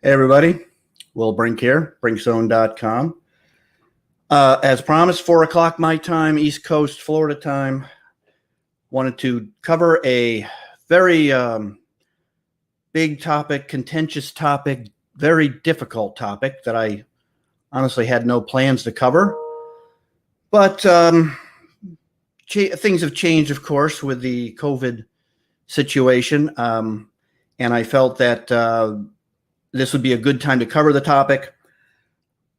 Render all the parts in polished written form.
Hey everybody, Will Brink here, brinkzone.com. As promised, 4 o'clock my time, East Coast, Florida time. Wanted to cover a very big topic, contentious topic, very difficult topic that I honestly had no plans to cover. But things have changed, of course, with the COVID situation. And I felt that this would be a good time to cover the topic.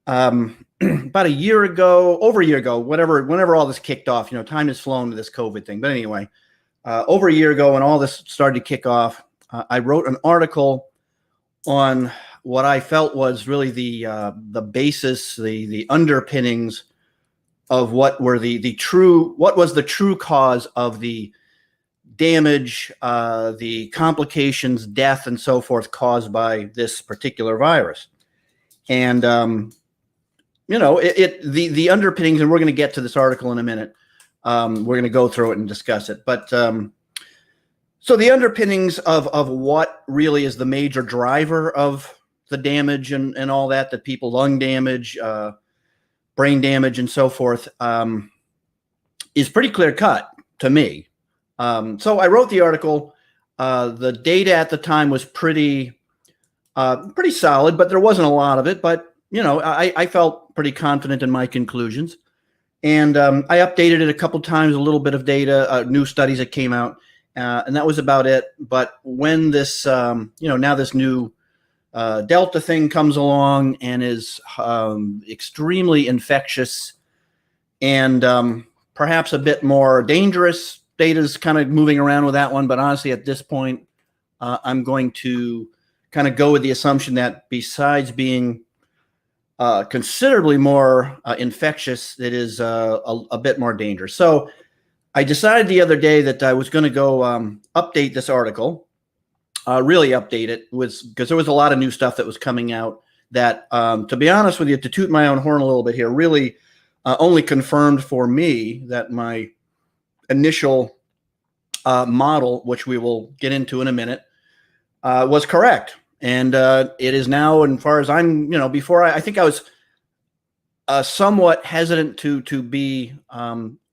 About a year ago, over a year ago, whenever all this kicked off, time has flown to this COVID thing. But anyway, over a year ago when all this started to kick off, I wrote an article on what I felt was really the basis, the underpinnings of what was the true cause of the damage, the complications, death, and so forth caused by this particular virus. And the underpinnings, and we're going to get to this article in a minute. We're going to go through it and discuss it. But so the underpinnings of what really is the major driver of the damage and all that people, lung damage, brain damage, and so forth, is pretty clear cut to me. So I wrote the article. The data at the time was pretty solid, but there wasn't a lot of it. But I felt pretty confident in my conclusions, and I updated it a couple times. A little bit of data, new studies that came out, and that was about it. But when this, now this new Delta thing comes along and is extremely infectious and perhaps a bit more dangerous. Data's kind of moving around with that one, but honestly, at this point, I'm going to kind of go with the assumption that besides being considerably more infectious, it is a bit more dangerous. So I decided the other day that I was going to go update this article, really update it, because there was a lot of new stuff that was coming out that, to be honest with you, to toot my own horn a little bit here, really only confirmed for me that my initial model, which we will get into in a minute, was correct. And it is now, and as far as I'm, before I think I was somewhat hesitant to be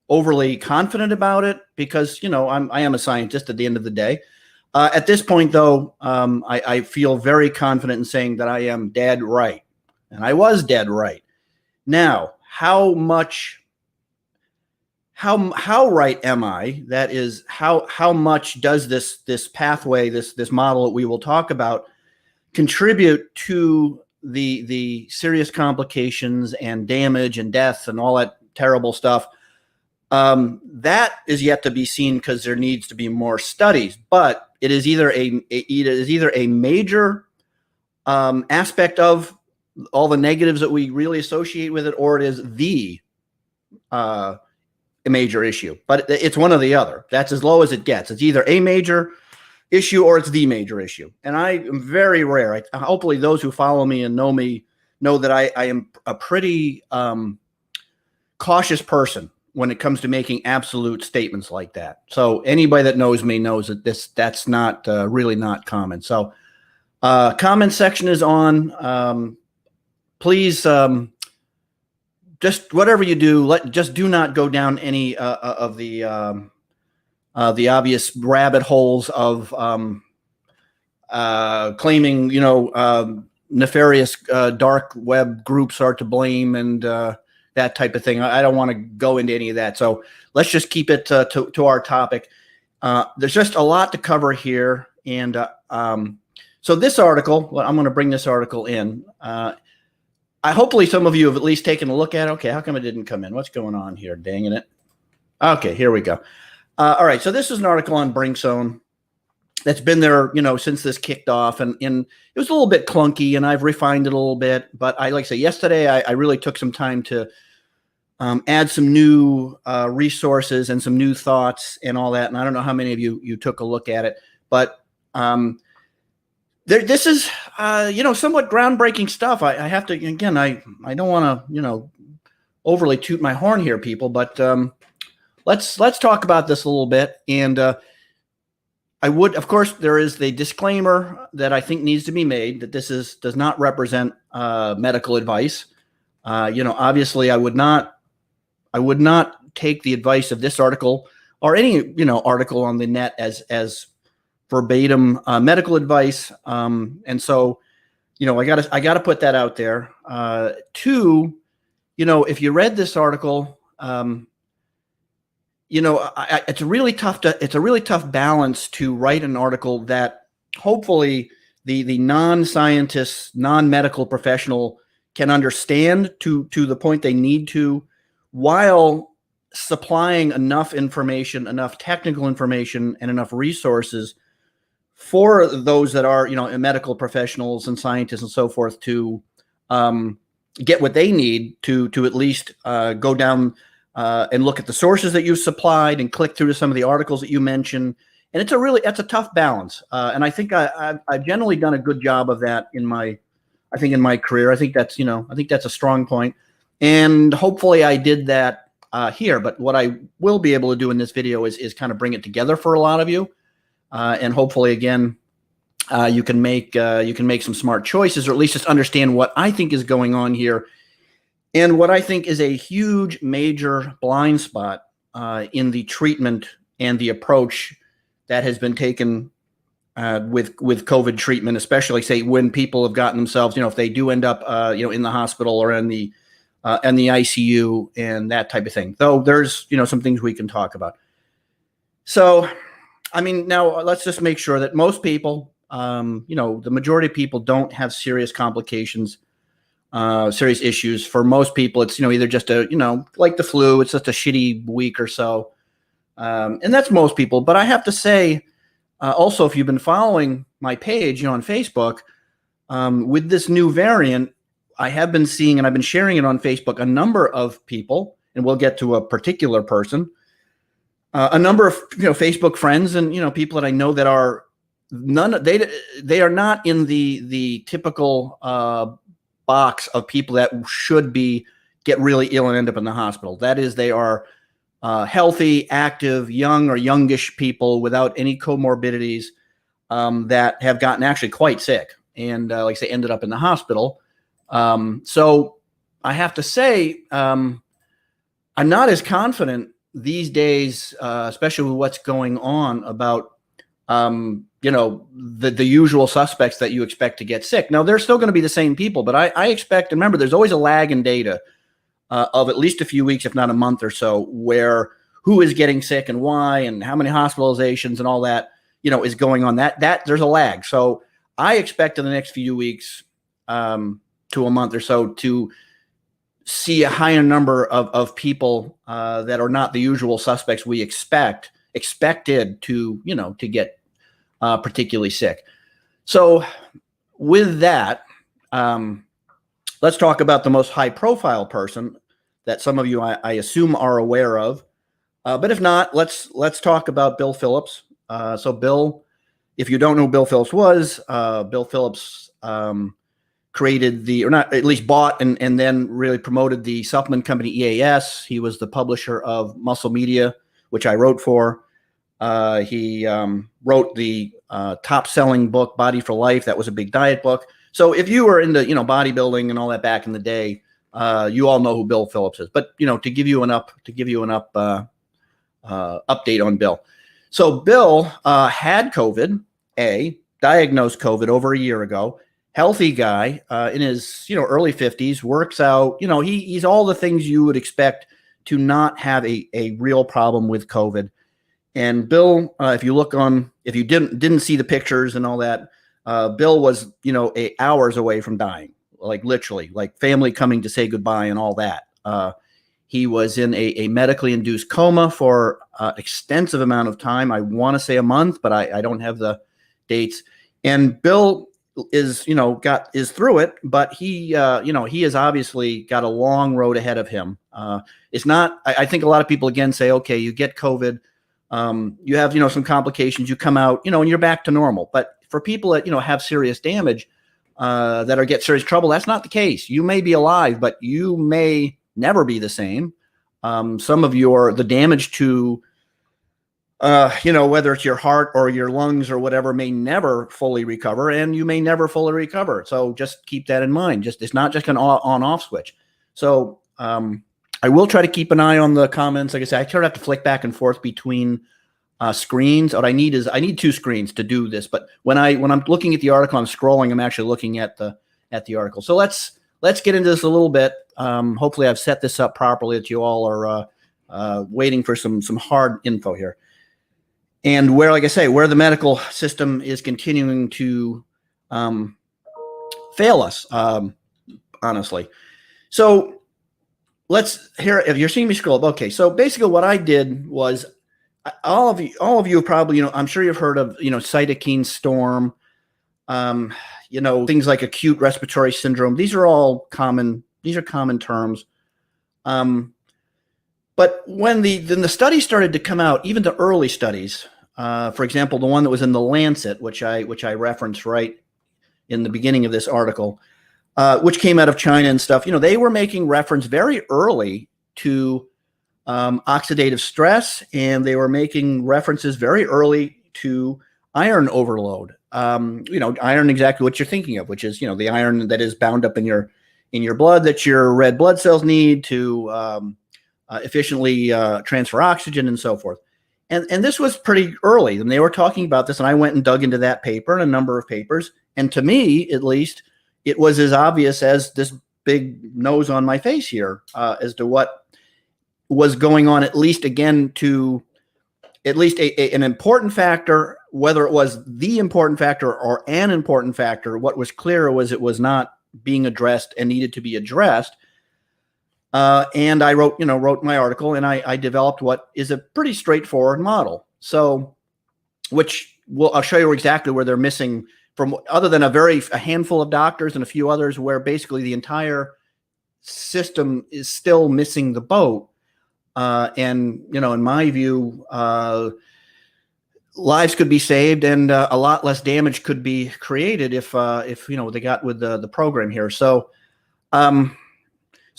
overly confident about it because, I am a scientist at the end of the day. At this point, though, I feel very confident in saying that I am dead right. And I was dead right. Now, how right am I? That is, how much does this pathway, this model that we will talk about, contribute to the serious complications and damage and death and all that terrible stuff? That is yet to be seen because there needs to be more studies. But it is either a major aspect of all the negatives that we really associate with it, or it is a major issue. But it's one or the other. That's as low as it gets. It's either a major issue or it's the major issue. And I am very rare. Hopefully those who follow me and know me know that I am a pretty cautious person when it comes to making absolute statements like that. So anybody that knows me knows that that's not really not common. So comment section is on. Please, just whatever you do, just do not go down any of the obvious rabbit holes of claiming, nefarious dark web groups are to blame and that type of thing. I don't want to go into any of that. So let's just keep it to our topic. There's just a lot to cover here. And so this article, well, I'm going to bring this article in. Hopefully some of you have at least taken a look at it. Okay, how come it didn't come in? What's going on here? Danging it. Okay, here we go. All right, so this is an article on BrinkZone that's been there, since this kicked off, and it was a little bit clunky, and I've refined it a little bit. But like I say, yesterday I really took some time to add some new resources and some new thoughts and all that. And I don't know how many of you took a look at it, but this is, somewhat groundbreaking stuff. I have to, again, I don't want to, overly toot my horn here, people, but let's talk about this a little bit. And of course, there is the disclaimer that I think needs to be made that this does not represent medical advice. Obviously, I would not take the advice of this article or any article on the net as verbatim medical advice. And so, I gotta put that out there. Two, if you read this article, it's a really tough balance to write an article that hopefully the non-scientist, non-medical professional can understand to the point they need to, while supplying enough information, enough technical information, and enough resources for those that are, medical professionals and scientists and so forth to get what they need to at least go down and look at the sources that you supplied and click through to some of the articles that you mentioned. And that's a tough balance. And I think I've generally done a good job of that in my career. I think that's a strong point. And hopefully I did that here. But what I will be able to do in this video is kind of bring it together for a lot of you. And hopefully, again, you can make some smart choices, or at least just understand what I think is going on here. And what I think is a huge, major blind spot in the treatment and the approach that has been taken with COVID treatment, especially say when people have gotten themselves, if they do end up, in the hospital or in the ICU and that type of thing. Though there's, some things we can talk about. So, now let's just make sure that most people, the majority of people don't have serious complications. Serious issues. For most people, it's either just like the flu, it's just a shitty week or so, and that's most people. But I have to say, also, if you've been following my page, on Facebook, with this new variant, I have been seeing, and I've been sharing it on Facebook, a number of people, and we'll get to a particular person, a number of Facebook friends and people that I know that are they are not in the typical box of people that should get really ill and end up in the hospital. That is, they are healthy, active, young or youngish people without any comorbidities that have gotten actually quite sick and, like I say, ended up in the hospital. So I have to say, I'm not as confident these days, especially with what's going on about the usual suspects that you expect to get sick. Now, they're still going to be the same people, but I expect, and remember, there's always a lag in data of at least a few weeks, if not a month or so, where who is getting sick and why and how many hospitalizations and all that, is going on. That there's a lag. So I expect in the next few weeks to a month or so to see a higher number of people that are not the usual suspects we expected to get particularly sick. So with that, let's talk about the most high profile person that some of you, I assume, are aware of. But if not, let's talk about Bill Phillips. So Bill, if you don't know who Bill Phillips was, Bill Phillips created or not, at least bought and then really promoted the supplement company EAS. He was the publisher of Muscle Media, which I wrote for. He wrote the top-selling book, Body for Life. That was a big diet book. So if you were into bodybuilding and all that back in the day, you all know who Bill Phillips is. But to give you an update on Bill. So Bill had COVID, diagnosed COVID over a year ago. Healthy guy in his early 50s, works out. He's all the things you would expect to not have a real problem with COVID. And Bill, if you didn't see the pictures and all that, Bill was, 8 hours away from dying, like literally, like family coming to say goodbye and all that. He was in a medically induced coma for an extensive amount of time. I want to say a month, but I don't have the dates. And Bill is through it, but he has obviously got a long road ahead of him. It's not. I think a lot of people again say, okay, you get COVID. You have, some complications, you come out, and you're back to normal. But for people that, have serious damage, that get serious trouble, that's not the case. You may be alive, but you may never be the same. Some of the damage to whether it's your heart or your lungs or whatever may never fully recover, and you may never fully recover. So just keep that in mind. It's not just an on-off switch. So I will try to keep an eye on the comments. Like I said, I sort of have to flick back and forth between screens. What I need two screens to do this. But when I'm looking at the article, I'm scrolling. I'm actually looking at the article. So let's get into this a little bit. Hopefully, I've set this up properly that you all are waiting for some hard info here. And where, like I say, where the medical system is continuing to fail us, honestly. So let's hear, if you're seeing me scroll up. Okay, so basically what I did was, all of you probably, I'm sure you've heard of, cytokine storm, things like acute respiratory syndrome. These are all common. These are common terms. But when the studies started to come out, even the early studies, for example, the one that was in the Lancet, which I referenced right in the beginning of this article, which came out of China and stuff, they were making reference very early to oxidative stress, and they were making references very early to iron overload. Iron, exactly what you're thinking of, which is, the iron that is bound up in your blood that your red blood cells need to efficiently transfer oxygen and so forth. And this was pretty early, and they were talking about this, and I went and dug into that paper and a number of papers, and to me, at least, it was as obvious as this big nose on my face here as to what was going on, at least again to at least an important factor, whether it was the important factor or an important factor. What was clear was it was not being addressed and needed to be addressed. And I wrote my article, and I developed what is a pretty straightforward model. So, I'll show you exactly where they're missing from, other than a handful of doctors and a few others, where basically the entire system is still missing the boat. And in my view, lives could be saved, and a lot less damage could be created if they got with the program here. So.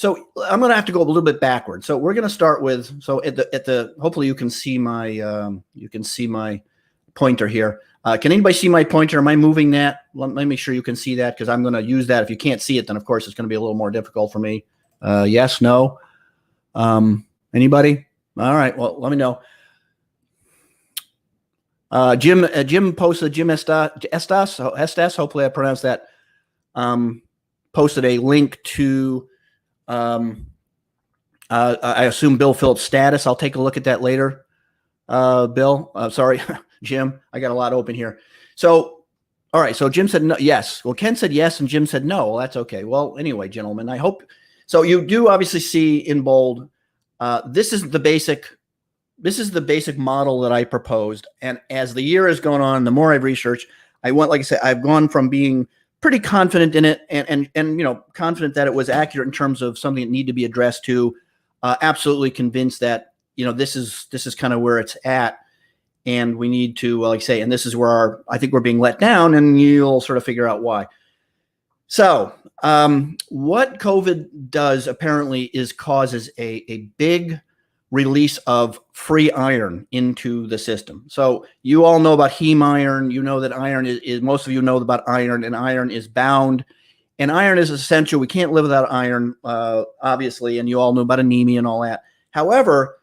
So I'm going to have to go a little bit backwards. So we're going to start with, hopefully you can see my pointer here. Can anybody see my pointer? Am I moving that? Let me make sure you can see that, because I'm going to use that. If you can't see it, then of course it's going to be a little more difficult for me. Yes, no. Anybody? All right. Well, let me know. Jim posted, Jim Estes, hopefully I pronounced that, posted a link to, I assume Bill Phillips' status. I'll take a look at that later. Bill, sorry, Jim, I got a lot open here. So, all right. So Jim said no, yes. Well, Ken said yes, and Jim said no. Well, that's okay. Well, anyway, gentlemen, I hope, so you do obviously see in bold, this is the basic model that I proposed. And as the year has gone on, the more I've researched, like I said, I've gone from being pretty confident in it and confident that it was accurate in terms of something that needed to be addressed, to absolutely convinced that, this is kind of where it's at, and we need to, like I say, and this is where I think we're being let down, and you'll sort of figure out why. So what COVID does apparently is causes a big release of free iron into the system. So you all know about heme iron. You know that iron is most of you know about iron, and iron is bound, and iron is essential. We can't live without iron, obviously, and you all know about anemia and all that. However,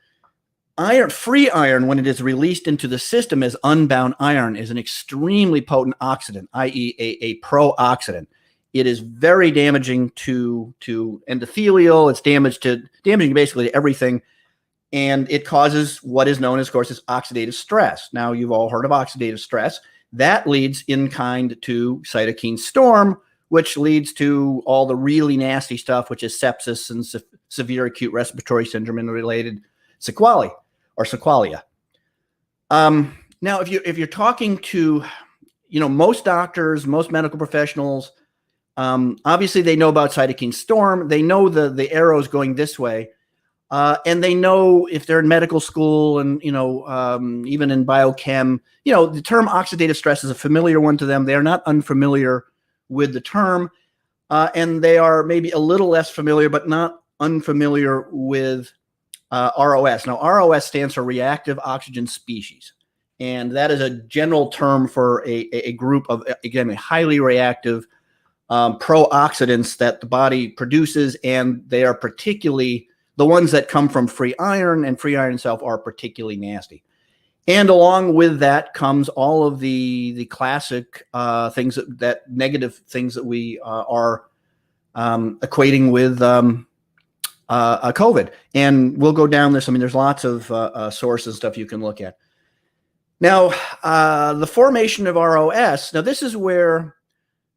free iron, when it is released into the system as unbound iron, is an extremely potent oxidant, i.e. a pro-oxidant. It is very damaging to endothelial. It's damaging basically to everything. And it causes what is known as, of course, as oxidative stress. Now, you've all heard of oxidative stress. That leads in kind to cytokine storm, which leads to all the really nasty stuff, which is sepsis and severe acute respiratory syndrome and related sequelae or sequelae. Now, if you're talking to, most doctors, most medical professionals, obviously they know about cytokine storm. They know the arrows going this way. And they know, if they're in medical school and, even in biochem, the term oxidative stress is a familiar one to them. They are not unfamiliar with the term. And they are maybe a little less familiar, but not unfamiliar with ROS. Now, ROS stands for reactive oxygen species. And that is a general term for a group of, again, a highly reactive pro-oxidants that the body produces. And they are particularly, the ones that come from free iron, and free iron itself are particularly nasty. And along with that comes all of the classic things that negative things that we are equating with COVID. And we'll go down this. I mean, there's lots of sources and stuff you can look at. Now, the formation of ROS. Now, this is where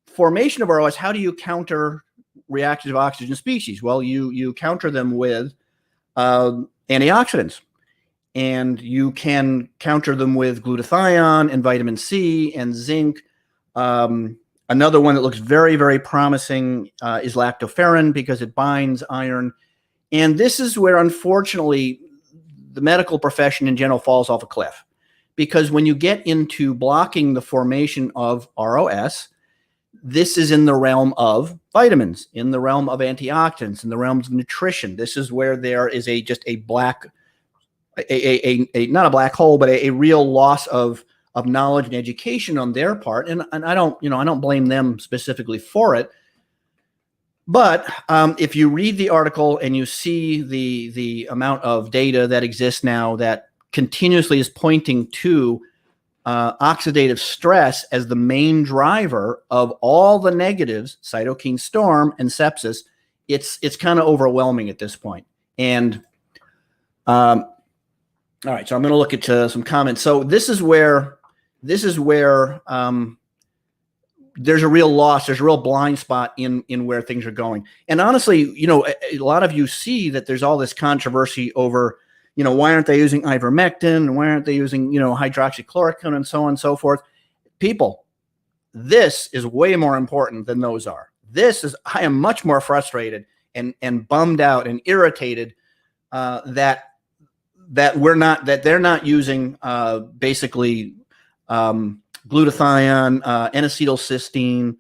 formation of ROS, how do you counter reactive oxygen species? Well, you counter them with antioxidants. And you can counter them with glutathione and vitamin C and zinc. Another one that looks very, very promising is lactoferrin, because it binds iron. And this is where, unfortunately, the medical profession in general falls off a cliff. Because when you get into blocking the formation of ROS, this is in the realm of vitamins, in the realm of antioxidants, in the realms of nutrition. This is where there is just a black, not a black hole, but a real loss of knowledge and education on their part. And I don't blame them specifically for it. But if you read the article and you see the amount of data that exists now that continuously is pointing to oxidative stress as the main driver of all the negatives, cytokine storm and sepsis, it's kind of overwhelming at this point. And all right, so I'm going to look at some comments. So this is where there's a real loss. There's a real blind spot in where things are going. And honestly, a lot of you see that there's all this controversy over, why aren't they using ivermectin, and why aren't they using, hydroxychloroquine, and so on and so forth. People, this is way more important than those are. I am much more frustrated and bummed out and irritated that they're not using basically glutathione, N-acetylcysteine,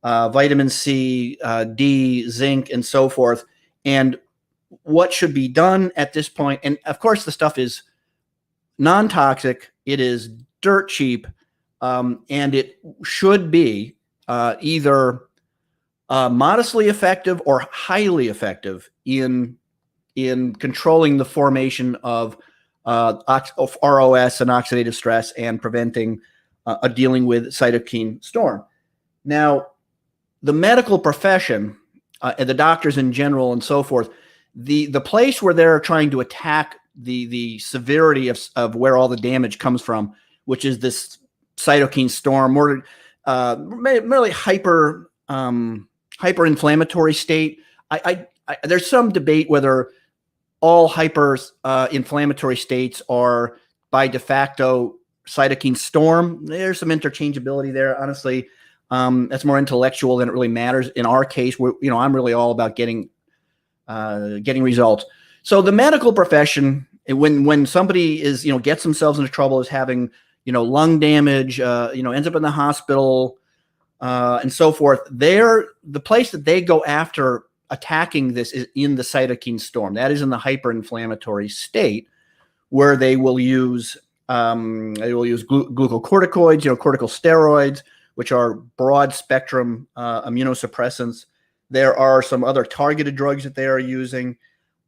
vitamin C, D, zinc, and so forth. And what should be done at this point, and of course the stuff is non-toxic, it is dirt cheap, and it should be either modestly effective or highly effective in controlling the formation of ROS and oxidative stress, and preventing dealing with cytokine storm. Now, the medical profession and the doctors in general and so forth, the place where they're trying to attack the severity of where all the damage comes from, which is this cytokine storm, more merely hyper-inflammatory state. There's some debate whether all hyper-inflammatory states are by de facto cytokine storm. There's some interchangeability there. Honestly, that's more intellectual than it really matters. In our case, I'm really all about getting results. So the medical profession, when somebody is, gets themselves into trouble, is having, lung damage, ends up in the hospital, and so forth, the place that they go after attacking this is in the cytokine storm. That is in the hyperinflammatory state, where they will use glucocorticoids, corticosteroids, which are broad spectrum immunosuppressants. There are some other targeted drugs that they are using,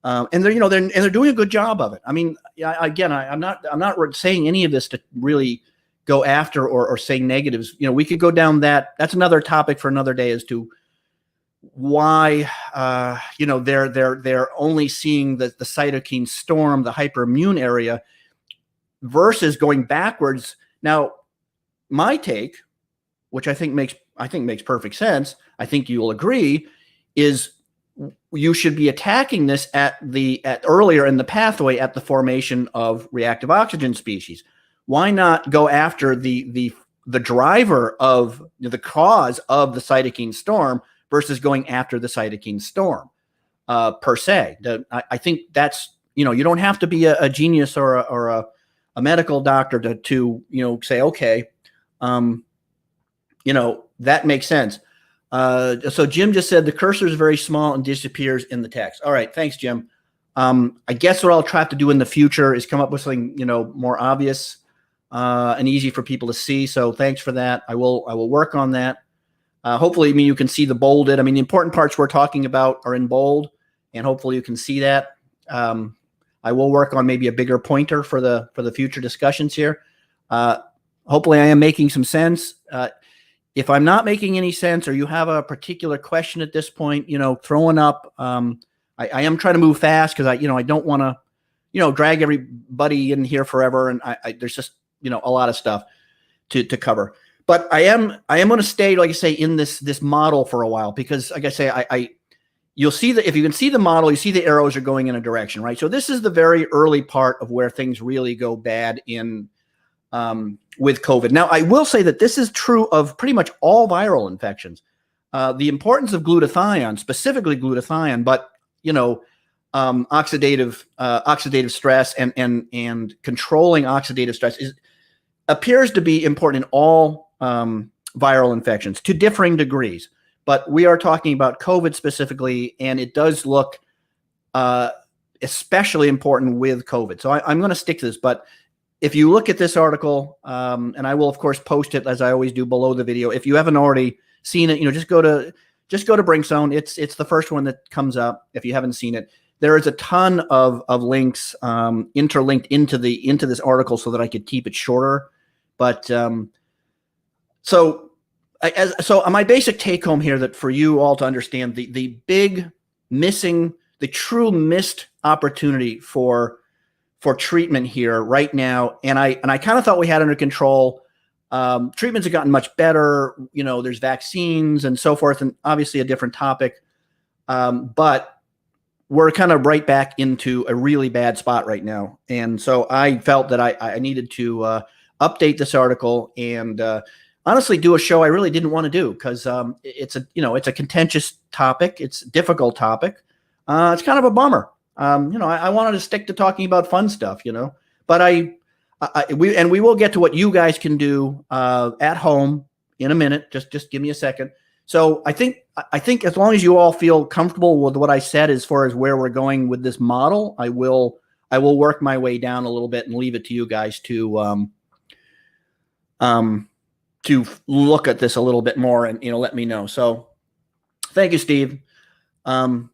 and they're doing a good job of it. I mean, again, I'm not saying any of this to really go after or say negatives. We could go down that. That's another topic for another day, as to why they're only seeing the cytokine storm, the hyperimmune area, versus going backwards. Now, my take, which I think makes perfect sense, I think you'll agree, is you should be attacking this at earlier in the pathway, at the formation of reactive oxygen species. Why not go after the driver of the cause of the cytokine storm versus going after the cytokine storm per se? I think that's, you don't have to be a genius or a medical doctor to say, okay, that makes sense. So Jim just said the cursor is very small and disappears in the text. All right, thanks, Jim. I guess what I'll try to do in the future is come up with something, more obvious and easy for people to see. So thanks for that. I will work on that. Hopefully, you can see the bolded. The important parts we're talking about are in bold, and hopefully you can see that. I will work on maybe a bigger pointer for the future discussions here. Hopefully I am making some sense. If I'm not making any sense, or you have a particular question at this point, throw one up. I am trying to move fast because I don't want to, drag everybody in here forever. And there's just, a lot of stuff to cover. But I am going to stay, like I say, in this model for a while, because like I say, you'll see that if you can see the model, you see the arrows are going in a direction, right? So this is the very early part of where things really go bad with COVID. Now, I will say that this is true of pretty much all viral infections. The importance of glutathione, specifically glutathione, but oxidative stress and controlling oxidative stress appears to be important in all viral infections to differing degrees. But we are talking about COVID specifically, and it does look especially important with COVID. So I'm going to stick to this. But if you look at this article, and I will of course post it as I always do below the video. If you haven't already seen it, just go to Brinkzone. It's the first one that comes up. If you haven't seen it, there is a ton of links interlinked into this article so that I could keep it shorter. But so my basic take home here, that for you all to understand the big missing, the true missed opportunity for treatment here right now, and I kind of thought we had under control. Treatments have gotten much better. There's vaccines and so forth, and obviously a different topic. But we're kind of right back into a really bad spot right now. And so I felt that I needed to update this article and honestly do a show I really didn't want to do, because it's a contentious topic. It's a difficult topic. It's kind of a bummer. I wanted to stick to talking about fun stuff, but we will get to what you guys can do at home in a minute. Just give me a second. So I think as long as you all feel comfortable with what I said as far as where we're going with this model, I will work my way down a little bit and leave it to you guys to look at this a little bit more and let me know. So thank you, Steve. I'm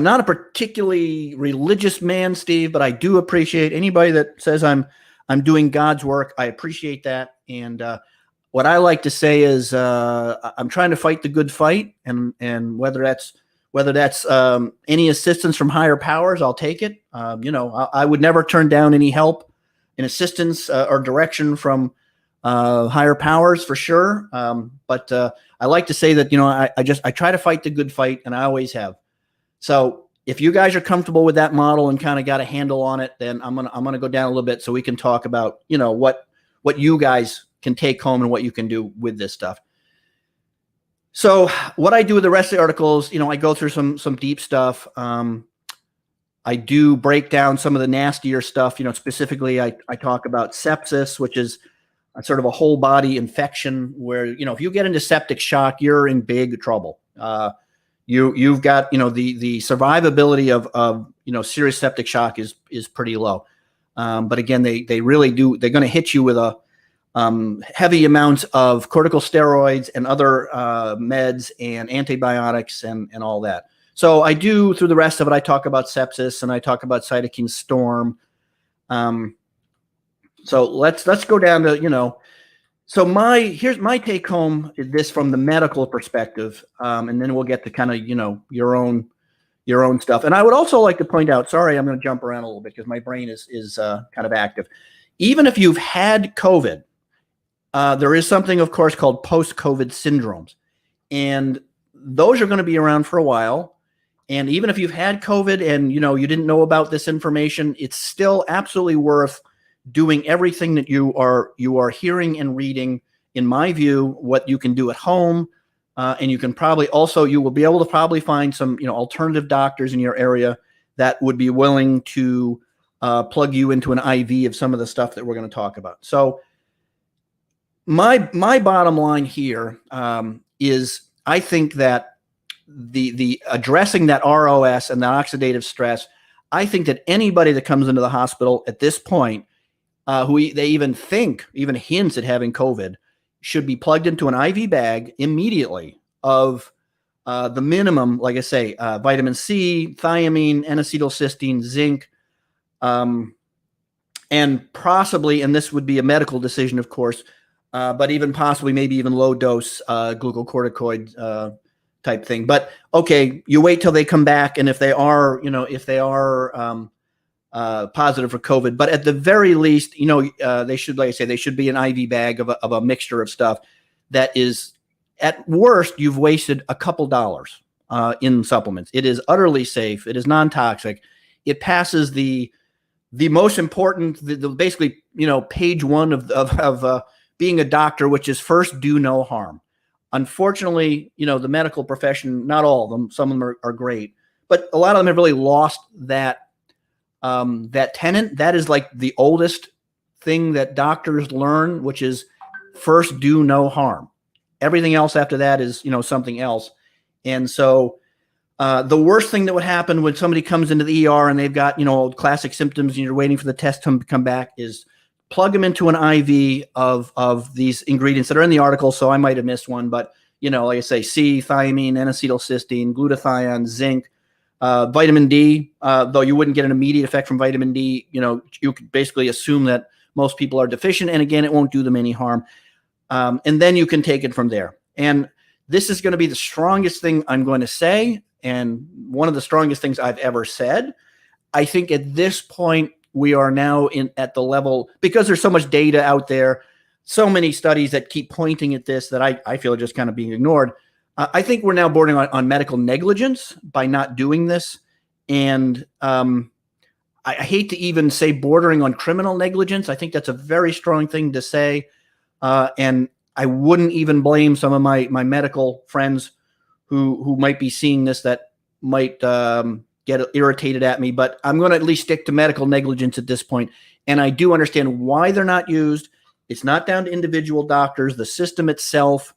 not a particularly religious man, Steve, but I do appreciate anybody that says I'm doing God's work. I appreciate that. And what I like to say is I'm trying to fight the good fight, and whether that's any assistance from higher powers, I'll take it. I would never turn down any help and assistance or direction from higher powers for sure. But I like to say that I try to fight the good fight, and I always have. So if you guys are comfortable with that model and kind of got a handle on it, then I'm gonna go down a little bit so we can talk about what you guys can take home and what you can do with this stuff. So what I do with the rest of the articles, I go through some deep stuff. I do break down some of the nastier stuff. Specifically, I talk about sepsis, which is sort of a whole body infection where if you get into septic shock, you're in big trouble. You've got the survivability of serious septic shock is pretty low. But again, they really do. They're going to hit you with a heavy amounts of corticosteroids and other meds and antibiotics and all that. So I do, through the rest of it, I talk about sepsis and I talk about cytokine storm. So let's go down to So here's my take home is this from the medical perspective, and then we'll get to kind of your own stuff. And I would also like to point out, sorry, I'm going to jump around a little bit because my brain is kind of active. Even if you've had COVID, there is something, of course, called post-COVID syndromes, and those are going to be around for a while. And even if you've had COVID and you didn't know about this information, it's still absolutely worth doing everything that you are hearing and reading. In my view, what you can do at home, and you can probably also, you will be able to probably find some alternative doctors in your area that would be willing to plug you into an IV of some of the stuff that we're going to talk about. So my bottom line here is I think that the addressing that ROS and that oxidative stress, I think that anybody that comes into the hospital at this point, they even hints at having COVID, should be plugged into an IV bag immediately of the minimum, like I say, vitamin C, thiamine, N-acetylcysteine, zinc, and possibly, and this would be a medical decision, of course, but even possibly maybe even low dose glucocorticoid type thing. But okay, you wait till they come back, and if they are positive for COVID, but at the very least, they should, like I say, they should be an IV bag of a mixture of stuff that is, at worst, you've wasted a couple dollars in supplements. It is utterly safe. It is non-toxic. It passes the most important, basically, page one of being a doctor, which is first do no harm. Unfortunately, the medical profession, not all of them, some of them are great, but a lot of them have really lost that tenet. That is like the oldest thing that doctors learn, which is first do no harm. Everything else after that is, something else. And so the worst thing that would happen when somebody comes into the ER and they've got, classic symptoms and you're waiting for the test to come back is plug them into an IV of these ingredients that are in the article. So I might have missed one, but, like I say, C, thiamine, N-acetylcysteine, glutathione, zinc, vitamin D, though you wouldn't get an immediate effect from vitamin D. You could basically assume that most people are deficient. And again, it won't do them any harm. And then you can take it from there. And this is going to be the strongest thing I'm going to say, and one of the strongest things I've ever said. I think at this point, we are now at the level, because there's so much data out there, so many studies that keep pointing at this that I feel are just kind of being ignored. I think we're now bordering on medical negligence by not doing this. And I hate to even say bordering on criminal negligence. I think that's a very strong thing to say. And I wouldn't even blame some of my medical friends who might be seeing this, that might get irritated at me, but I'm going to at least stick to medical negligence at this point. And I do understand why they're not used. It's not down to individual doctors. The system itself,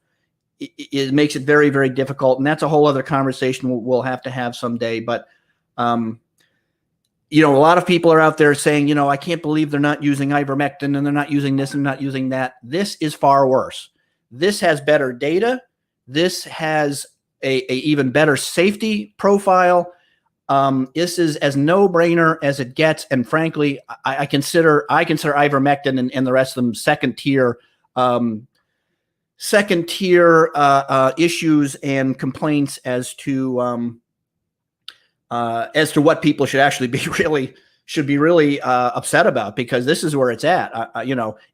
it makes it very, very difficult. And that's a whole other conversation we'll have to have someday. But, a lot of people are out there saying, I can't believe they're not using ivermectin and they're not using this and not using that. This is far worse. This has better data. This has a even better safety profile. This is as no-brainer as it gets, and frankly, I consider ivermectin and the rest of them second tier issues and complaints as to what people should actually be really upset about, because this is where it's at,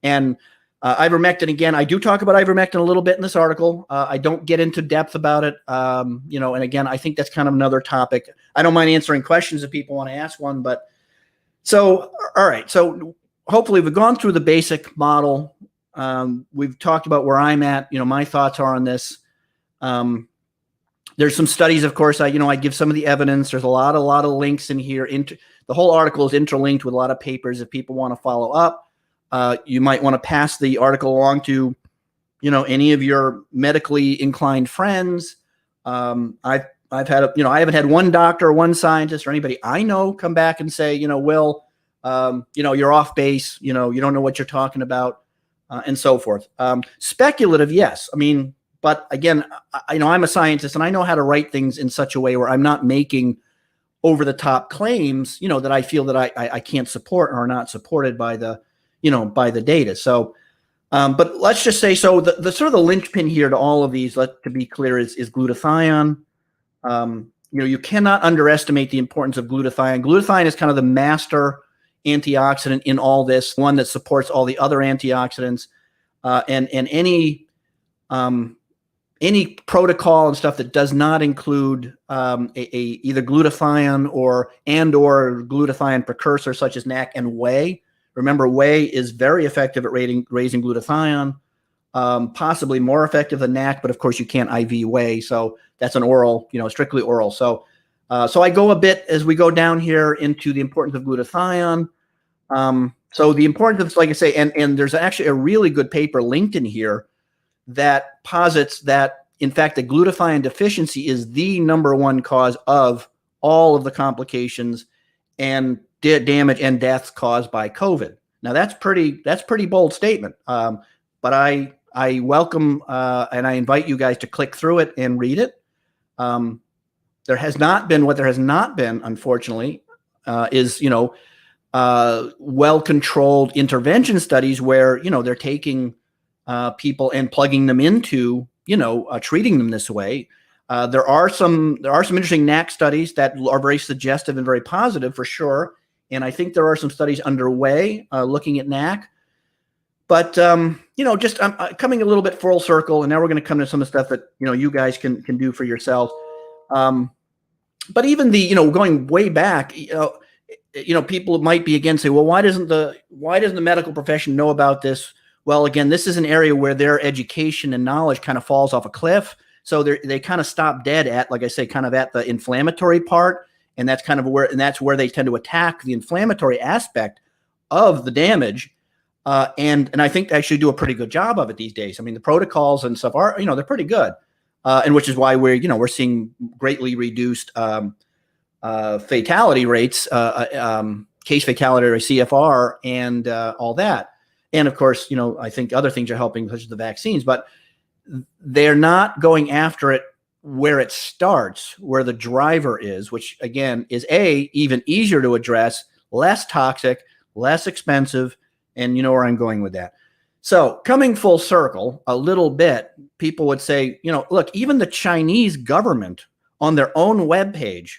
and. Ivermectin, again, I do talk about ivermectin a little bit in this article. I don't get into depth about it, and again, I think that's kind of another topic. I don't mind answering questions if people want to ask one, but so, all right. So hopefully we've gone through the basic model. We've talked about where I'm at, my thoughts are on this. There's some studies, of course, I give some of the evidence. There's a lot of links in here. The whole article is interlinked with a lot of papers if people want to follow up. You might want to pass the article along to, any of your medically inclined friends. I've had, I haven't had one doctor or one scientist or anybody I know come back and say, Will, you're off base, you don't know what you're talking about, and so forth. Speculative, yes. But again, I'm a scientist and I know how to write things in such a way where I'm not making over the top claims, that I feel that I can't support or are not supported by the data. So, but let's just say, so the sort of the linchpin here to all of these, to be clear, is glutathione. You cannot underestimate the importance of glutathione. Glutathione is kind of the master antioxidant in all this, one that supports all the other antioxidants, and any protocol and stuff that does not include either glutathione or glutathione precursor such as NAC and Whey. Remember, Whey is very effective at raising glutathione, possibly more effective than NAC, but of course you can't IV Whey, so that's an oral, strictly oral. So, I go a bit as we go down here into the importance of glutathione. So the importance of, like I say, and there's actually a really good paper linked in here that posits that, in fact, the glutathione deficiency is the #1 cause of all of the complications and damage and deaths caused by COVID. Now that's pretty bold statement. But I welcome and I invite you guys to click through it and read it. There has not been, unfortunately, is, well-controlled intervention studies where, they're taking people and plugging them into, treating them this way. There are some interesting NAC studies that are very suggestive and very positive for sure. And I think there are some studies underway looking at NAC. But, just I'm coming a little bit full circle, and now we're going to come to some of the stuff that, you guys can do for yourselves. But even going way back, people might be again say, well, why doesn't the medical profession know about this? Well, again, this is an area where their education and knowledge kind of falls off a cliff. So they kind of stop dead at, like I say, kind of at the inflammatory part. And that's kind of that's where they tend to attack the inflammatory aspect of the damage. And I think they actually do a pretty good job of it these days. I mean, the protocols and stuff are, they're pretty good. And which is why we're seeing greatly reduced fatality rates, case fatality or CFR, and all that. And of course, I think other things are helping, such as the vaccines, but they're not going after it where it starts, where the driver is, which again is even easier to address, less toxic, less expensive, and you know where I'm going with that. So coming full circle a little bit, people would say, look, even the Chinese government on their own webpage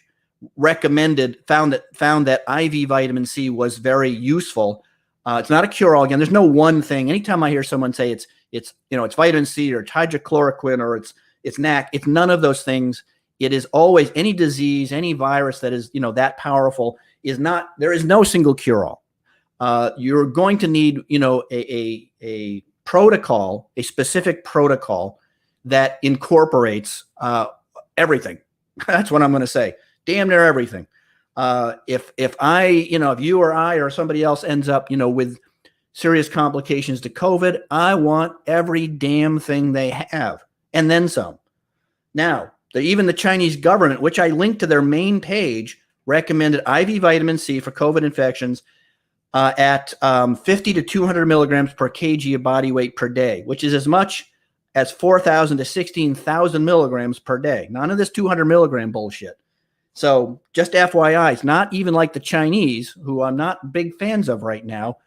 found that IV vitamin C was very useful. It's not a cure-all. Again, there's no one thing. Anytime I hear someone say it's vitamin C or it's hydrochloroquine or it's NAC, it's none of those things. It is always any disease, any virus that is that powerful there is no single cure-all. You're going to need, a protocol, a specific protocol that incorporates everything. That's what I'm going to say. Damn near everything. If you or I or somebody else ends up, with serious complications to COVID, I want every damn thing they have and then some. Now, even the Chinese government, which I linked to their main page, recommended IV vitamin C for COVID infections at 50 to 200 milligrams per kg of body weight per day, which is as much as 4,000 to 16,000 milligrams per day. None of this 200 milligram bullshit. So just FYI, it's not even like the Chinese, who I'm not big fans of right now.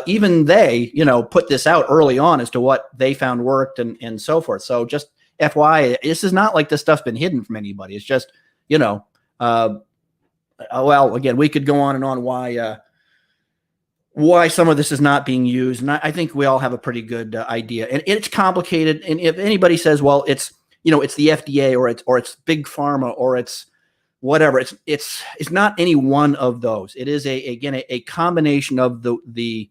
Even they, put this out early on as to what they found worked and so forth. So just FYI, this is not like this stuff's been hidden from anybody. It's just, well, again, we could go on and on why some of this is not being used. And I think we all have a pretty good idea. And it's complicated. And if anybody says, well, it's the FDA or it's big pharma or it's whatever, it's not any one of those. It is a combination of the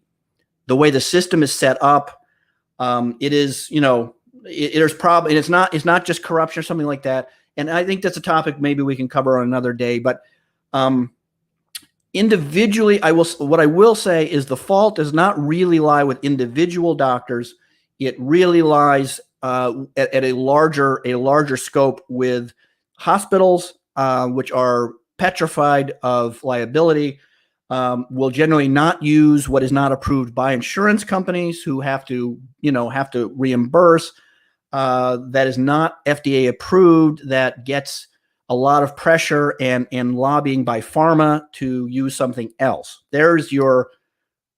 way the system is set up. It is, there's probably, and it's not just corruption or something like that. And I think that's a topic maybe we can cover on another day, but, individually, what I will say is the fault does not really lie with individual doctors. It really lies at a larger scope with hospitals, which are petrified of liability, will generally not use what is not approved by insurance companies who have to reimburse. That is not FDA approved. That gets a lot of pressure and lobbying by pharma to use something else. There's your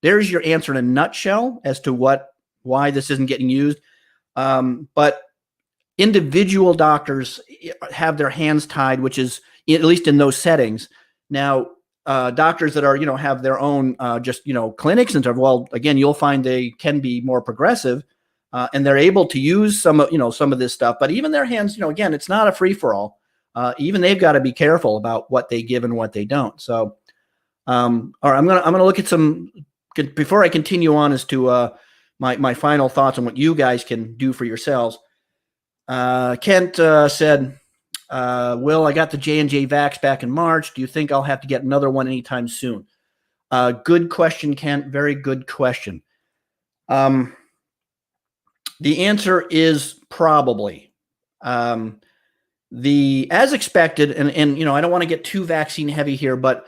answer in a nutshell as to why this isn't getting used. But individual doctors have their hands tied, which is at least in those settings. Now, doctors that are have their own clinics and stuff. Well, again, you'll find they can be more progressive, and they're able to use some of this stuff. But even their hands, again, it's not a free for all. Even they've got to be careful about what they give and what they don't. So, all right, I'm gonna look at some before I continue on as to my final thoughts on what you guys can do for yourselves. Kent said, "Will, I got the J&J vax back in March. Do you think I'll have to get another one anytime soon?" Good question, Kent. Very good question. The answer is probably. As expected, and I don't want to get too vaccine heavy here, but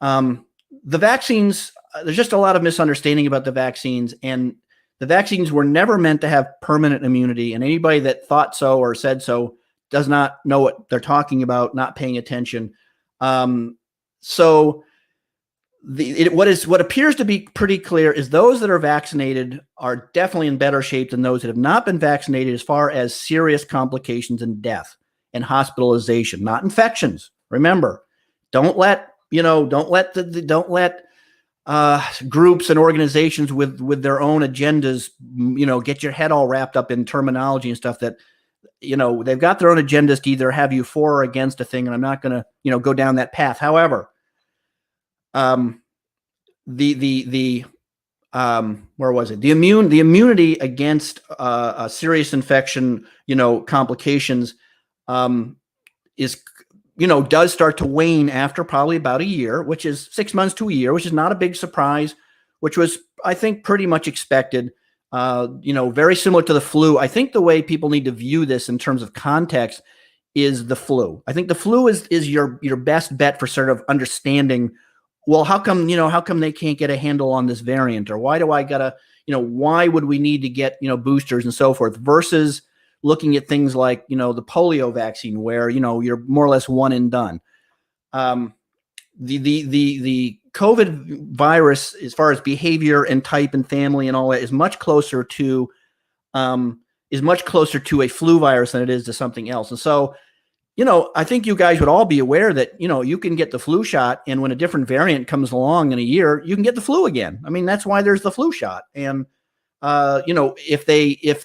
The vaccines, there's just a lot of misunderstanding about the vaccines, and the vaccines were never meant to have permanent immunity. And anybody that thought so or said so does not know what they're talking about, not paying attention. So what appears to be pretty clear is those that are vaccinated are definitely in better shape than those that have not been vaccinated as far as serious complications and death and hospitalization, not infections. Remember, don't let groups and organizations with their own agendas, get your head all wrapped up in terminology and stuff that, they've got their own agendas to either have you for or against a thing. And I'm not going to, go down that path. However, where was it? The immunity against a serious infection, complications, is, does start to wane after probably about a year, which is 6 months to a year, which is not a big surprise, which was, I think, pretty much expected. Very similar to the flu. I think the way people need to view this in terms of context is the flu. I think the flu is your best bet for sort of understanding, well, how come they can't get a handle on this variant, or why do I gotta, why would we need to get, boosters and so forth, versus looking at things like, the polio vaccine, where, you're more or less one and done. The COVID virus, as far as behavior and type and family and all that, is much closer to a flu virus than it is to something else. And so, I think you guys would all be aware that, you can get the flu shot, and when a different variant comes along in a year, you can get the flu again. I mean, that's why there's the flu shot. And, if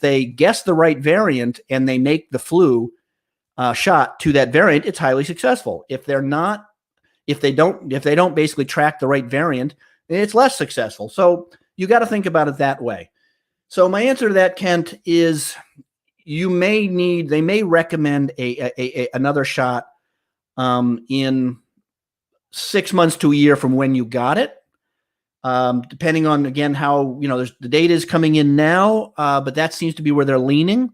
they guess the right variant and they make the flu shot to that variant, it's highly successful. If they don't basically track the right variant, it's less successful. So you got to think about it that way. So my answer to that, Kent, is they may recommend another shot in 6 months to a year from when you got it, depending on, again, how, the data is coming in now, but that seems to be where they're leaning.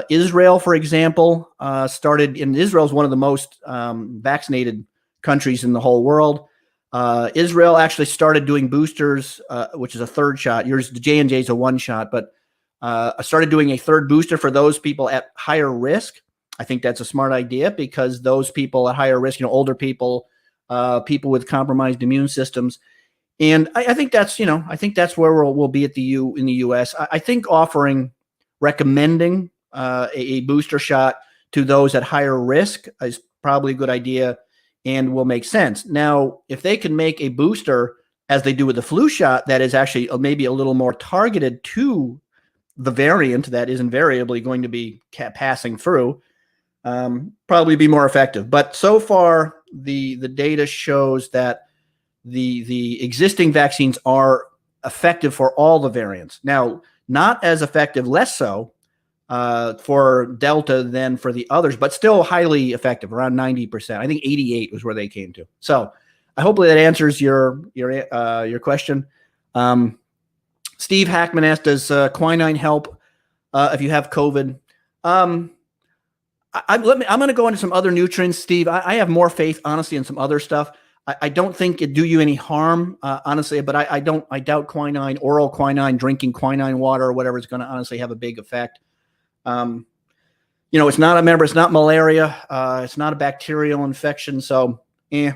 Israel, for example, Israel is one of the most vaccinated countries in the whole world. Israel actually started doing boosters, which is a third shot. The J&J is a one shot, but started doing a third booster for those people at higher risk. I think that's a smart idea, because those people at higher risk, older people, people with compromised immune systems. And I think that's where we'll be in the U.S. I think recommending a booster shot to those at higher risk is probably a good idea and will make sense. Now, if they can make a booster, as they do with the flu shot, that is actually maybe a little more targeted to the variant that is invariably going to be passing through, probably be more effective. But so far, the data shows that the existing vaccines are effective for all the variants. Now, not as effective, less so, for Delta than for the others, but still highly effective, around 90%. I think 88 was where they came to. So hopefully that answers your question. Steve Hackman asked, does quinine help if you have COVID? I'm going to go into some other nutrients, Steve. I have more faith, honestly, in some other stuff. I don't think it do you any harm, honestly, but I doubt quinine, oral quinine, drinking quinine water or whatever is going to honestly have a big effect. It's not malaria. It's not a bacterial infection. So, it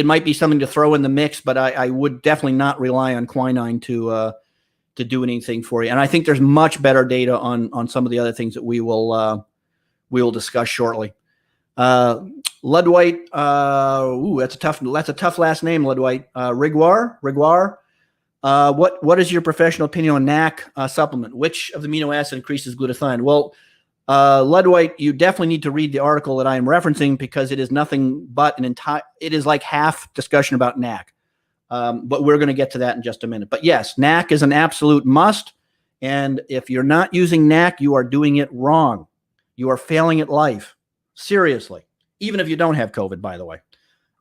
might be something to throw in the mix, but I would definitely not rely on quinine to do anything for you. And I think there's much better data on some of the other things that we will discuss shortly. Ludwite, that's a tough last name, Ludwite. Riguar. What is your professional opinion on NAC supplement? Which of the amino acid increases glutathione? Well, Ludwite, you definitely need to read the article that I am referencing, because it is nothing but it is like half discussion about NAC. But we're going to get to that in just a minute. But yes, NAC is an absolute must. And if you're not using NAC, you are doing it wrong. You are failing at life. Seriously. Even if you don't have COVID, by the way.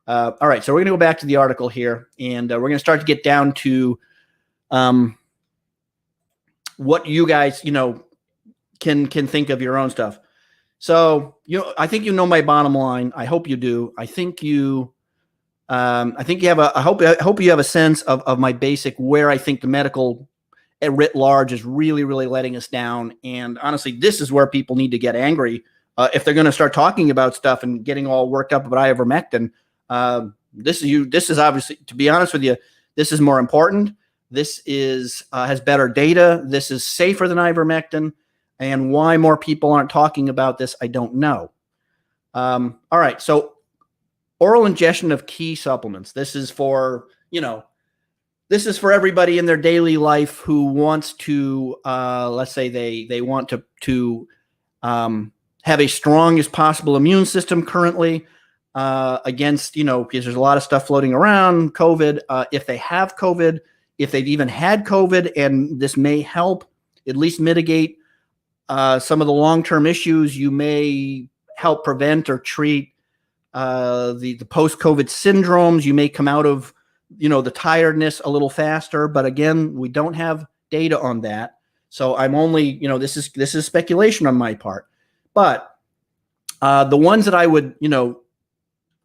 All right, so we're going to go back to the article here, and we're going to start to get down to what you guys, can think of your own stuff. So, I think my bottom line. I hope you do. I think you I think you have I hope you have a sense of my basic, where I think the medical at writ large is really, really letting us down. And honestly, this is where people need to get angry if they're going to start talking about stuff and getting all worked up about ivermectin. This is obviously, to be honest with you, this is more important. This is has better data. This is safer than ivermectin. And why more people aren't talking about this, I don't know. All right, so oral ingestion of key supplements. This is for, this is for everybody in their daily life who wants to, let's say they want to have a strong as possible immune system currently against, because there's a lot of stuff floating around, COVID. If they have COVID, if they've even had COVID, and this may help at least mitigate some of the long-term issues, you may help prevent or treat the post-COVID syndromes. You may come out of, the tiredness a little faster. But again, we don't have data on that. So I'm only, this is speculation on my part. But the ones that I would,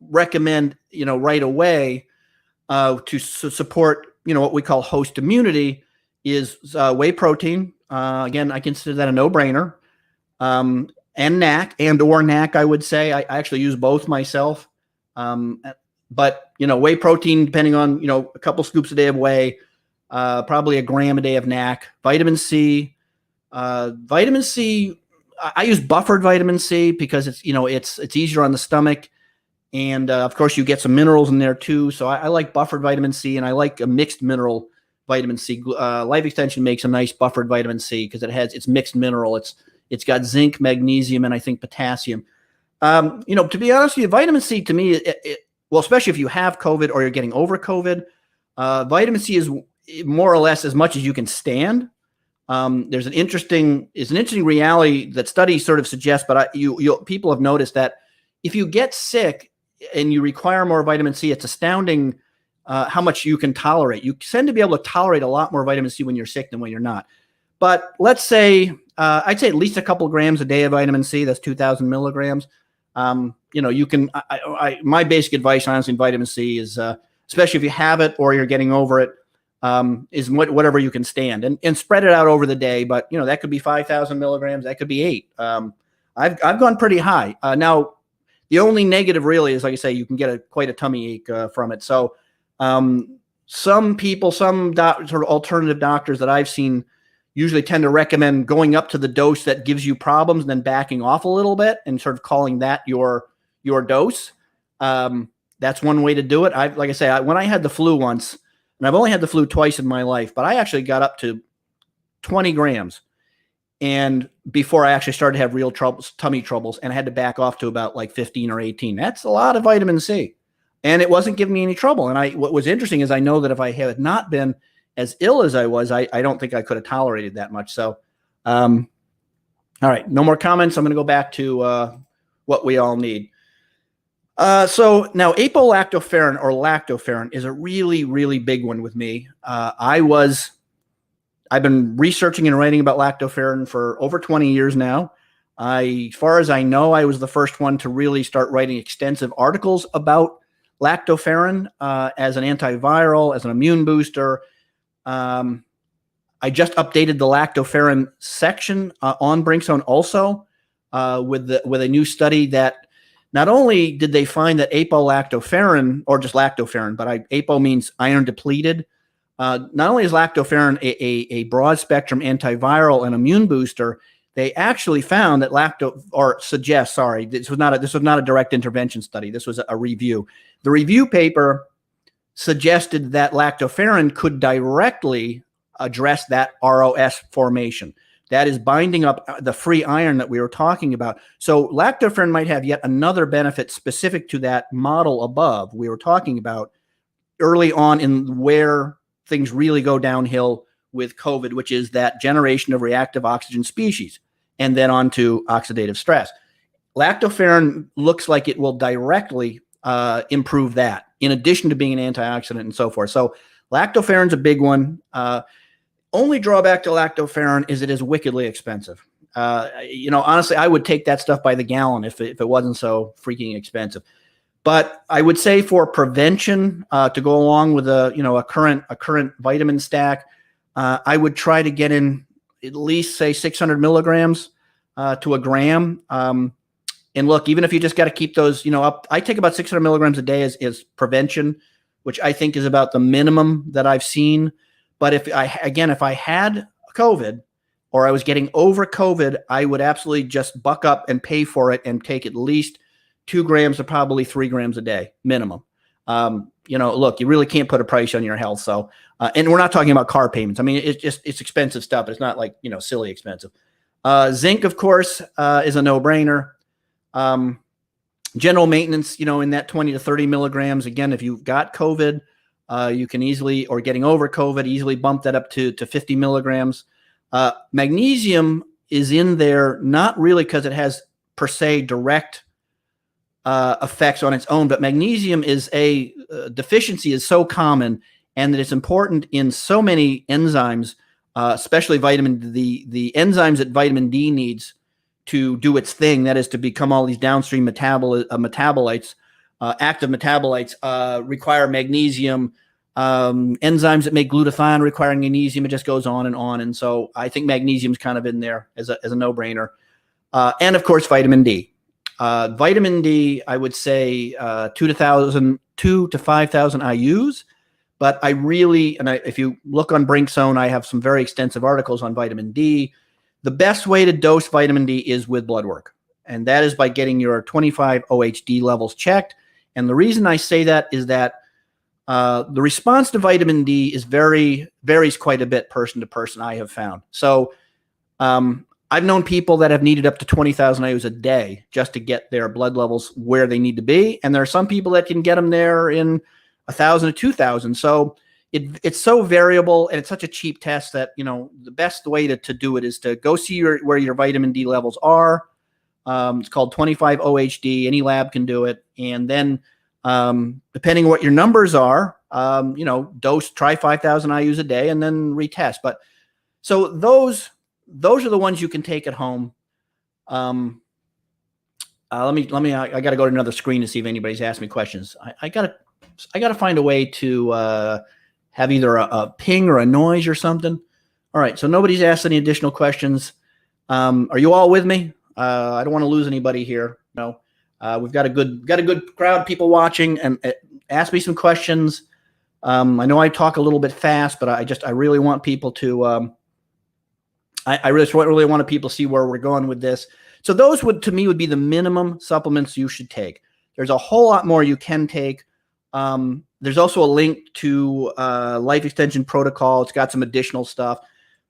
recommend, right away to support, what we call host immunity is whey protein. Again, I consider that a no-brainer. And NAC, I would say. I actually use both myself. But, whey protein, depending on, a couple scoops a day of whey, probably a gram a day of NAC. Vitamin C. Vitamin C, I use buffered vitamin C because it's, it's easier on the stomach. And, of course, you get some minerals in there, too. So I like buffered vitamin C, and I like a mixed mineral vitamin C. Life Extension makes a nice buffered vitamin C because it's mixed mineral. It's got zinc, magnesium, and I think potassium. To be honest with you, vitamin C to me, well, especially if you have COVID or you're getting over COVID, vitamin C is more or less as much as you can stand. There's an interesting reality that studies sort of suggest, but people have noticed that if you get sick and you require more vitamin C, it's astounding how much you can tolerate. You tend to be able to tolerate a lot more vitamin C when you're sick than when you're not. But let's say, I'd say at least a couple grams a day of vitamin C. That's 2,000 milligrams. You can, my basic advice, honestly, in vitamin C is, especially if you have it or you're getting over it, is whatever you can stand, and spread it out over the day. But, that could be 5,000 milligrams. That could be 8. I've gone pretty high. Now, the only negative really is, like I say, you can get quite a tummy ache from it. So some people, sort of alternative doctors that I've seen usually tend to recommend going up to the dose that gives you problems and then backing off a little bit and sort of calling that your dose. That's one way to do it. Like I say, when I had the flu once, and I've only had the flu twice in my life, but I actually got up to 20 grams. And before I actually started to have real tummy troubles, and I had to back off to about like 15 or 18. That's a lot of vitamin C. And it wasn't giving me any trouble. And what was interesting is I know that if I had not been as ill as I was, I don't think I could have tolerated that much. So, all right, no more comments. I'm going to go back to what we all need. So now apolilactoferrin or lactoferrin is a really, really big one with me. I've been researching and writing about lactoferrin for over 20 years now. As far as I know, I was the first one to really start writing extensive articles about lactoferrin as an antiviral, as an immune booster. I just updated the lactoferrin section on Brinkszone also with a new study that not only did they find that apolilactoferrin, or just lactoferrin, but apo means iron depleted. Not only is lactoferrin a broad spectrum antiviral and immune booster, they actually found that this was not a direct intervention study. This was a review. The review paper suggested that lactoferrin could directly address that ROS formation. That is binding up the free iron that we were talking about. So lactoferrin might have yet another benefit specific to that model above we were talking about early on in where things really go downhill with COVID, which is that generation of reactive oxygen species, and then on to oxidative stress. Lactoferrin looks like it will directly improve that, in addition to being an antioxidant and so forth. So lactoferrin's a big one. Only drawback to lactoferrin is it is wickedly expensive. Honestly, I would take that stuff by the gallon if it wasn't so freaking expensive. But I would say for prevention, to go along with a current vitamin stack, I would try to get in at least say 600 milligrams to a gram. And look, even if you just got to keep those, up, I take about 600 milligrams a day as prevention, which I think is about the minimum that I've seen. But if I had COVID or I was getting over COVID, I would absolutely just buck up and pay for it and take at least 2 grams to probably 3 grams a day minimum. Look, you really can't put a price on your health. So, and we're not talking about car payments. I mean, it's expensive stuff. It's not like, silly expensive. Zinc, of course, is a no-brainer. General maintenance, in that 20 to 30 milligrams. Again, if you've got COVID, you can easily, or getting over COVID, easily bump that up to 50 milligrams. Magnesium is in there, not really because it has per se direct effects on its own, but magnesium is deficiency is so common, and that it's important in so many enzymes, especially vitamin D. The enzymes that vitamin D needs to do its thing, that is to become all these downstream metabolites, active metabolites, require magnesium. Enzymes that make glutathione require magnesium. It just goes on. And so I think magnesium is kind of in there as a no-brainer. And of course, vitamin D. Vitamin D, I would say 2 to 5,000 IUs. But if you look on Brink Zone, I have some very extensive articles on vitamin D. The best way to dose vitamin D is with blood work, and that is by getting your 25-OHD levels checked. And the reason I say that is that the response to vitamin D varies quite a bit person to person, I have found. So I've known people that have needed up to 20,000 IUs a day just to get their blood levels where they need to be. And there are some people that can get them there in 1,000 to 2,000. So it's so variable, and it's such a cheap test that, the best way to do it is to go see where your vitamin D levels are. It's called 25-OHD. Any lab can do it. And then depending on what your numbers are, try 5,000 IUs a day and then retest. But so those are the ones you can take at home. I got to go to another screen to see if anybody's asked me questions. I got to find a way to have either a ping or a noise or something. All right. So nobody's asked any additional questions. Are you all with me? I don't want to lose anybody here. No. We've got a good crowd of people watching, and ask me some questions. I know I talk a little bit fast, but I really want people to, I really want people to see where we're going with this. So those to me would be the minimum supplements you should take. There's a whole lot more you can take. There's also a link to Life Extension Protocol. It's got some additional stuff,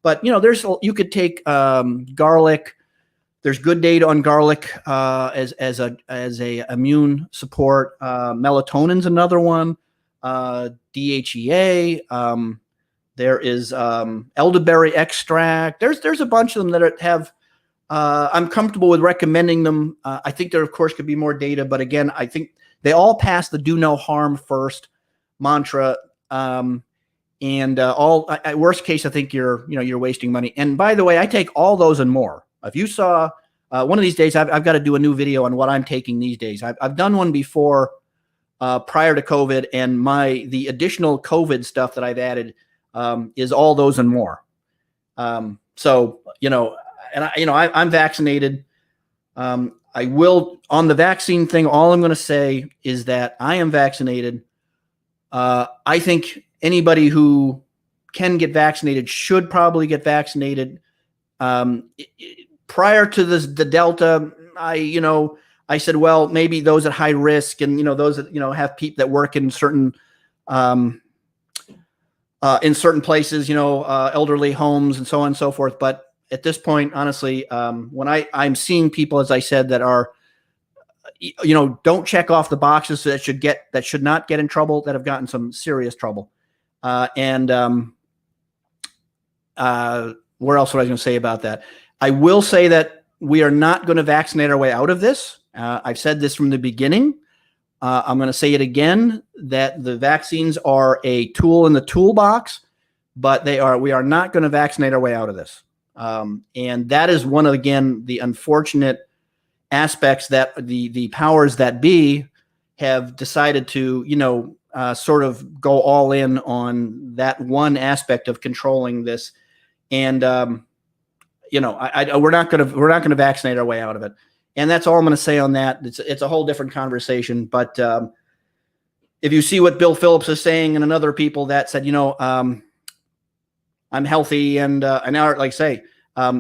but you could take garlic. There's good data on garlic as a immune support. Melatonin's another one. DHEA. There is elderberry extract. There's a bunch of them that have. I'm comfortable with recommending them. I think there, of course, could be more data, but again, I think they all pass the do no harm first mantra. Worst case, I think you're wasting money. And by the way, I take all those and more. If you saw one of these days, I've got to do a new video on what I'm taking these days. I've done one before prior to COVID, and the additional COVID stuff that I've added is all those and more. I'm vaccinated. I will, on the vaccine thing, all I'm going to say is that I am vaccinated. I think anybody who can get vaccinated should probably get vaccinated. Prior to the Delta, I said, well, maybe those at high risk and, those that, have people that work in certain places, elderly homes and so on and so forth. But at this point, honestly, when I'm seeing people, as I said, that are, don't check off the boxes that should not get in trouble, that have gotten some serious trouble. Where else was I going to say about that? I will say that we are not going to vaccinate our way out of this. I've said this from the beginning. I'm going to say it again, that the vaccines are a tool in the toolbox, but we are not going to vaccinate our way out of this. And that is one of, again, the unfortunate aspects that the powers that be have decided to, sort of go all in on that one aspect of controlling this. And, we're not going to vaccinate our way out of it. And that's all I'm going to say on that. It's a whole different conversation. But if you see what Bill Phillips is saying and other people that said, I'm healthy, and now, like I say,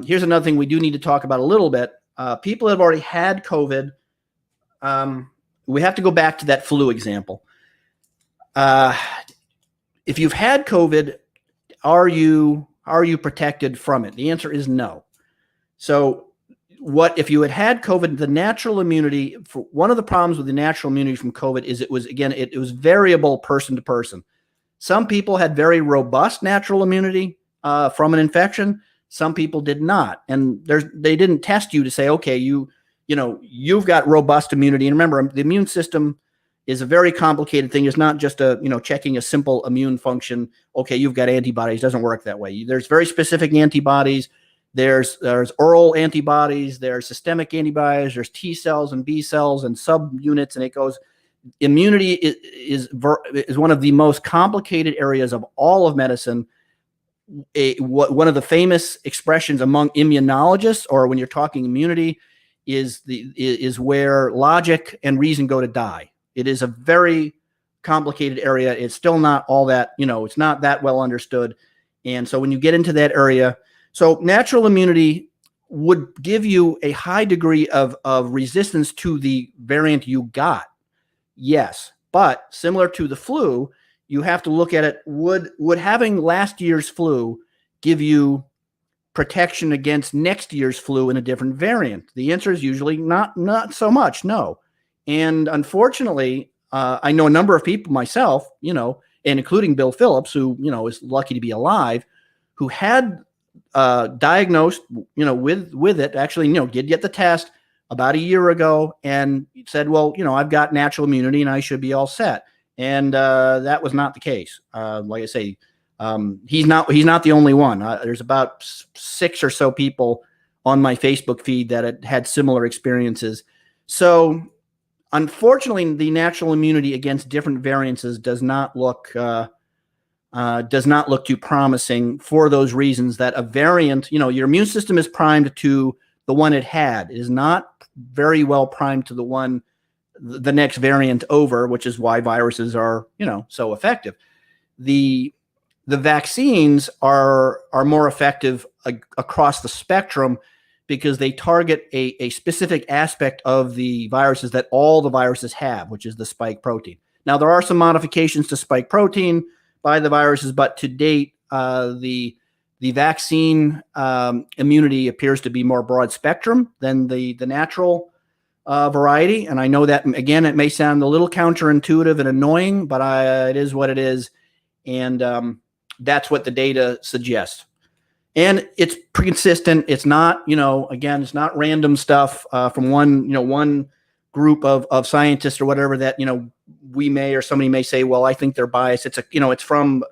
here's another thing we do need to talk about a little bit. People that have already had COVID, we have to go back to that flu example. If you've had COVID, are you protected from it? The answer is no. So if you had COVID, the natural immunity, one of the problems with the natural immunity from COVID is it was variable person to person. Some people had very robust natural immunity from an infection. Some people did not. And they didn't test you to say, okay, you've got robust immunity. And remember, the immune system is a very complicated thing. It's not just checking a simple immune function. Okay, you've got antibodies. It doesn't work that way. There's very specific antibodies. There's oral antibodies. There's systemic antibodies. There's T cells and B cells and subunits, and it goes. Immunity is one of the most complicated areas of all of medicine. One of the famous expressions among immunologists, or when you're talking immunity, is where logic and reason go to die. It is a very complicated area. It's still not all that, it's not that well understood. And so when you get into that area, so natural immunity would give you a high degree of resistance to the variant you got. Yes, but similar to the flu, you have to look at it. Would having last year's flu give you protection against next year's flu in a different variant? The answer is usually not so much, no. And unfortunately, I know a number of people myself, and including Bill Phillips, who, is lucky to be alive, who had diagnosed, with it, actually, did get the test about a year ago and said, well, I've got natural immunity and I should be all set. And that was not the case. Like I say, he's not the only one. There's about 6 or so people on my Facebook feed that had similar experiences. So unfortunately, the natural immunity against different variants does not look too promising for those reasons. That a variant, your immune system is primed to the one it had. It is not very well primed to the next variant over, which is why viruses are, so effective. The vaccines are more effective across the spectrum because they target a specific aspect of the viruses that all the viruses have, which is the spike protein. Now, there are some modifications to spike protein by the viruses, but to date, the vaccine immunity appears to be more broad spectrum than the natural variety. And I know that, again, it may sound a little counterintuitive and annoying, but it is what it is. And that's what the data suggests. And it's consistent. It's not, again, it's not random stuff from one group of scientists or whatever that, we may, or somebody may say, well, I think they're biased. It's it's from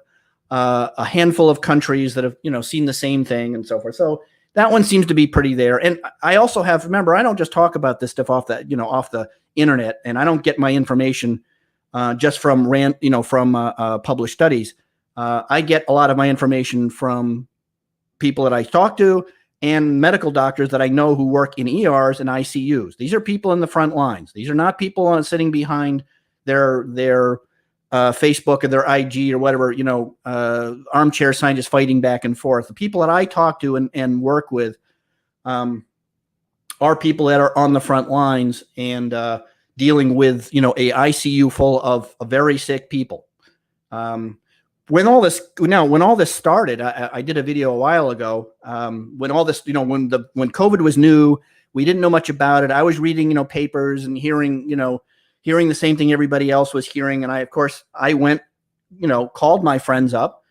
a handful of countries that have, seen the same thing and so forth. So that one seems to be pretty there. And I also remember, I don't just talk about this stuff off the internet, and I don't get my information just from published studies. I get a lot of my information from people that I talk to and medical doctors that I know who work in ERs and ICUs. These are people in the front lines. These are not people sitting behind their Facebook or their IG or whatever, armchair scientists fighting back and forth. The people that I talk to and work with are people that are on the front lines and dealing with, a ICU full of very sick people. When all this started, I did a video a while ago. When all this, when COVID was new, we didn't know much about it. I was reading, papers and hearing the same thing everybody else was hearing. And I went, called my friends up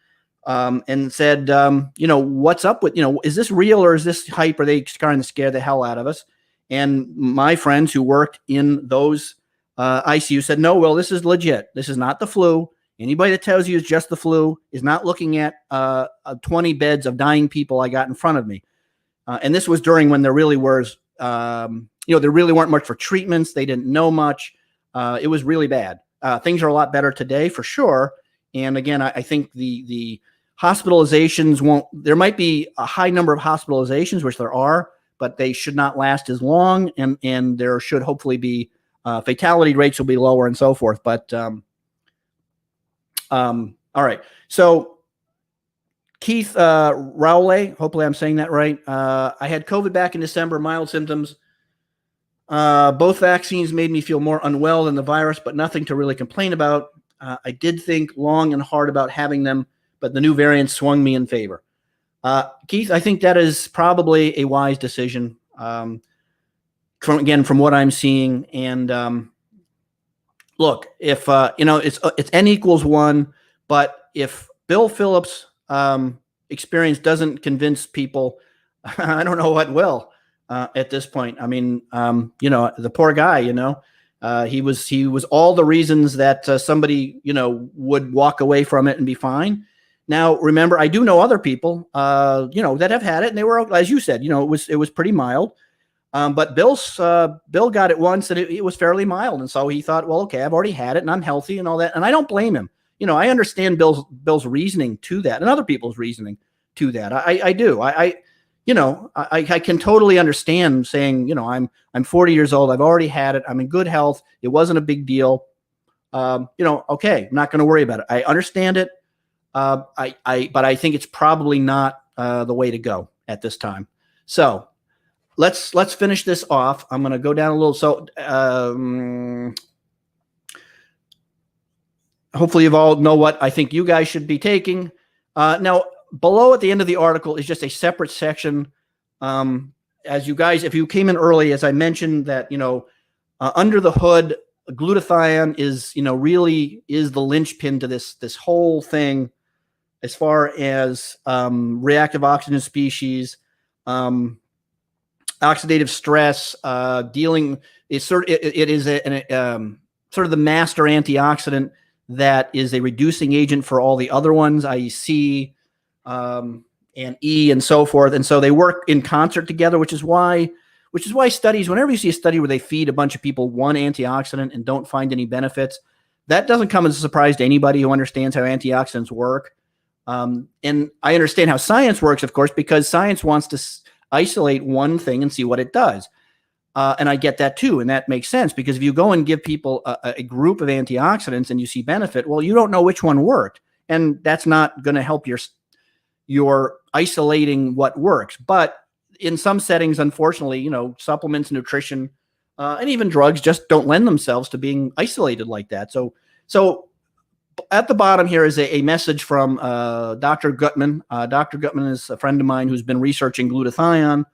and said, what's up with, is this real or is this hype? Are they trying to scare the hell out of us? And my friends who worked in those ICU said, no, well, this is legit. This is not the flu. Anybody that tells you it's just the flu is not looking at 20 beds of dying people I got in front of me. And this was during when there really was, there really weren't much for treatments. They didn't know much. it was really bad. Things are a lot better today for sure. And again, I think the hospitalizations there might be a high number of hospitalizations, which there are, but they should not last as long. And there should hopefully be fatality rates will be lower and so forth. But all right. So Keith Rowley, hopefully I'm saying that right. I had COVID back in December, mild symptoms. Both vaccines made me feel more unwell than the virus, but nothing to really complain about. I did think long and hard about having them, but the new variant swung me in favor. Keith, I think that is probably a wise decision. From what I'm seeing, and look, if it's N equals 1, but if Bill Phillips' experience doesn't convince people, I don't know what will. At this point, I mean, the poor guy, he was all the reasons that somebody, would walk away from it and be fine. Now, remember, I do know other people, that have had it, and they were, as you said, it was pretty mild. But Bill got it once, and it was fairly mild, and so he thought, well, okay, I've already had it, and I'm healthy, and all that, and I don't blame him. I understand Bill's reasoning to that, and other people's reasoning to that. I do. I can totally understand saying, I'm 40 years old. I've already had it. I'm in good health. It wasn't a big deal. Okay, I'm not going to worry about it. I understand it. But I think it's probably not the way to go at this time. So let's finish this off. I'm going to go down a little. So hopefully you all know what I think you guys should be taking. Now, below at the end of the article is just a separate section. As you guys, if you came in early, as I mentioned that, under the hood, glutathione is, really is the linchpin to this whole thing as far as reactive oxygen species, oxidative stress, sort of the master antioxidant that is a reducing agent for all the other ones, i.e. C, and E and so forth. And so they work in concert together, which is why studies, whenever you see a study where they feed a bunch of people one antioxidant and don't find any benefits, that doesn't come as a surprise to anybody who understands how antioxidants work. And I understand how science works, of course, because science wants to isolate one thing and see what it does. And I get that too. And that makes sense, because if you go and give people a group of antioxidants and you see benefit, well, you don't know which one worked. And that's not going to help your isolating what works. But in some settings, unfortunately, supplements, nutrition, and even drugs just don't lend themselves to being isolated like that. So at the bottom here is a message from Dr. Gutman. Dr. Gutman is a friend of mine who's been researching glutathione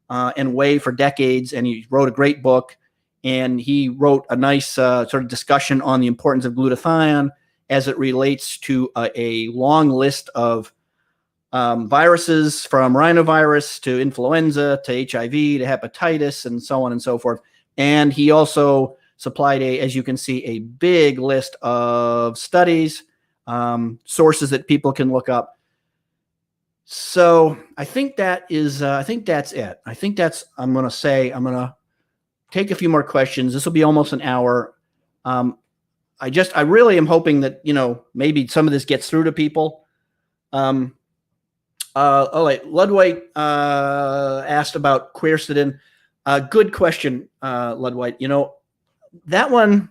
and whey for decades, and he wrote a great book. And he wrote a nice sort of discussion on the importance of glutathione as it relates to a long list of viruses, from rhinovirus to influenza to HIV to hepatitis and so on and so forth. And he also supplied as you can see, a big list of studies, sources that people can look up. So I think that is, I think that's it. I'm going to take a few more questions. This will be almost an hour. I really am hoping that, maybe some of this gets through to people. Ludwig asked about quercetin. Good question, Ludwig. That one,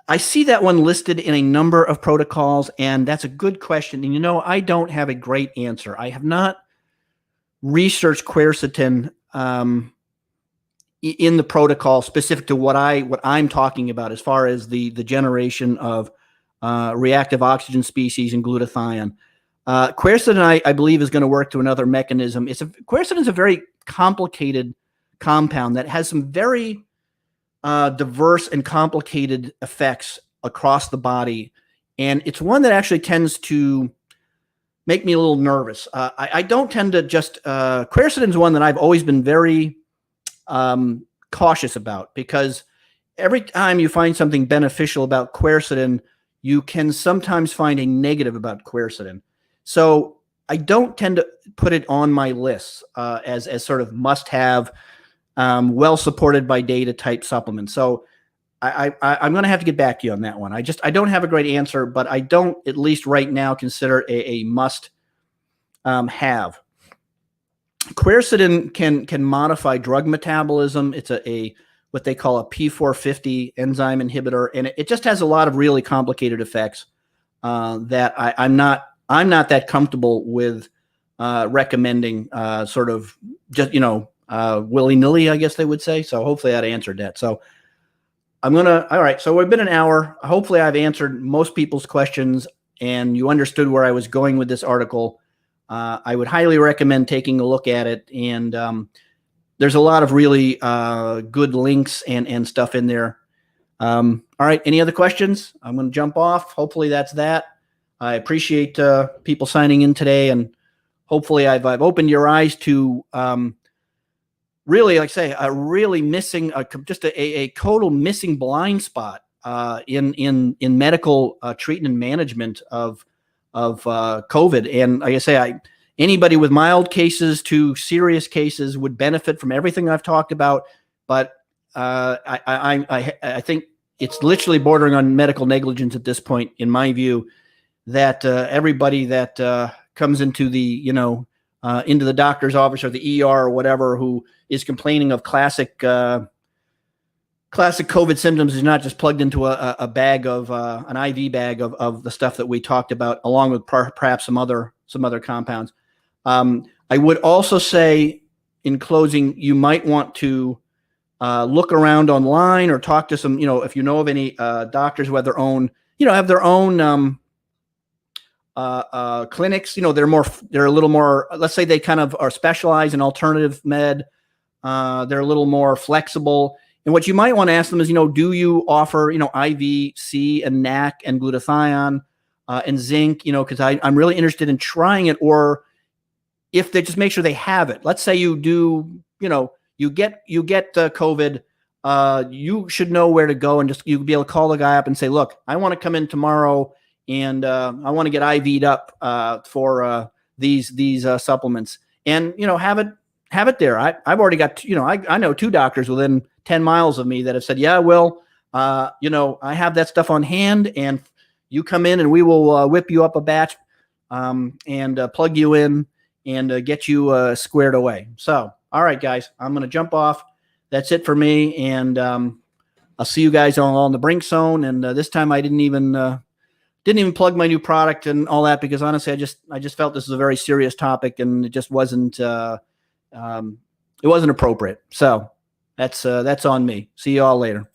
I see that one listed in a number of protocols, and that's a good question. And I don't have a great answer. I have not researched quercetin in the protocol specific to what I'm talking about as far as the generation of reactive oxygen species and glutathione. Quercetin, I believe, is going to work to another mechanism. Quercetin is a very complicated compound that has some very diverse and complicated effects across the body. And it's one that actually tends to make me a little nervous. I don't tend to just, quercetin is one that I've always been very cautious about, because every time you find something beneficial about quercetin, you can sometimes find a negative about quercetin. So I don't tend to put it on my list as sort of must have, well supported by data type supplements. So I'm going to have to get back to you on that one. I don't have a great answer, but I don't, at least right now, consider a must have. Quercetin can modify drug metabolism. It's a what they call a P450 enzyme inhibitor, and it just has a lot of really complicated effects that I'm not that comfortable with recommending sort of just willy-nilly, I guess they would say. So hopefully that answered that. So all right, so we've been an hour. Hopefully I've answered most people's questions and you understood where I was going with this article. I would highly recommend taking a look at it. And there's a lot of really good links and stuff in there. All right, any other questions? I'm going to jump off. Hopefully that's that. I appreciate people signing in today, and hopefully I've opened your eyes to really, like I say, a really missing, just a total missing blind spot in medical treatment and management of COVID. And like I say, anybody with mild cases to serious cases would benefit from everything I've talked about. But I think it's literally bordering on medical negligence at this point, in my view, that everybody that comes into the into the doctor's office or the ER or whatever, who is complaining of classic COVID symptoms, is not just plugged into a bag of an IV bag of the stuff that we talked about, along with perhaps some other compounds. I would also say, in closing, you might want to look around online or talk to some, if you know of any doctors who have their own, clinics. They're a little more, let's say they kind of are specialized in alternative med. They're a little more flexible. And what you might want to ask them is, do you offer, IV, C, and NAC, and glutathione, and zinc, because I'm really interested in trying it. Or if they just make sure they have it. Let's say you do, you get COVID, you should know where to go, and just you'll be able to call the guy up and say, look, I want to come in tomorrow, and I want to get IV'd up for these supplements, and have it there. I've already got I know 2 doctors within 10 miles of me that have said, yeah, Will, I have that stuff on hand, and you come in and we will whip you up a batch and plug you in and get you squared away. So, all right, guys, I'm going to jump off. That's it for me, and I'll see you guys on the Brink Zone. And this time I didn't even plug my new product and all that, because honestly, I just felt this was a very serious topic, and it just wasn't it wasn't appropriate. So that's on me. See you all later.